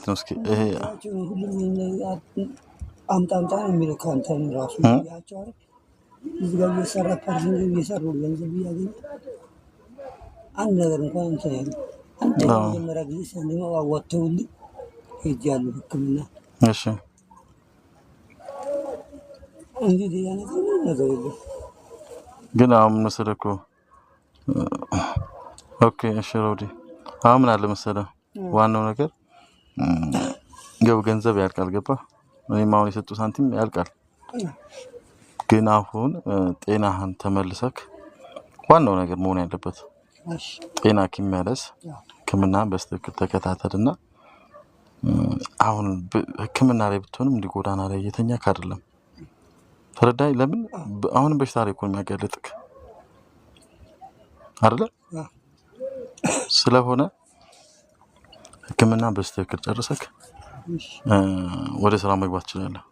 ነው? እስኪ ይሄ አምጣ የሚለው ካንተን ራሱ ያቸው አይደል እዚህ ጋር እየሰራ ፐርሰንት እየሰሩ ገንዘብ እያገኘ አንድ ነገር እንኳን እንትን ያለ አንድ መጀመሪያ ጊዜ ሳንደማ አዋጥተውልኝ ሄጃለሁ ሕክምና። እሺ እንግዲህ ያ ነገር የለም ግን አሁን መሰለህ እኮ ኦኬ እሺ ሮዲ አሁን ምን አለ መሰለህ ዋናው ነገር ያው ገንዘብ ያልቃል ገባ እኔም አሁን የሰጡ ሳንቲም ያልቃል ግን አሁን ጤናህን ተመልሰክ ዋናው ነገር መሆን ያለበት ጤና ኪመለስ ሕክምናን በስትክክል ተከታተልና አሁን ሕክምና ላይ ብትሆንም እንዲጎዳና ላይ የተኛክ አይደለም ተረዳይ ለምን አሁን በሽታ ላይ እኮ የሚያጋልጥክ አይደለ ስለሆነ ሕክምና በስትክክል ጨርሰክ ወደ ስራ መግባት ትችላለህ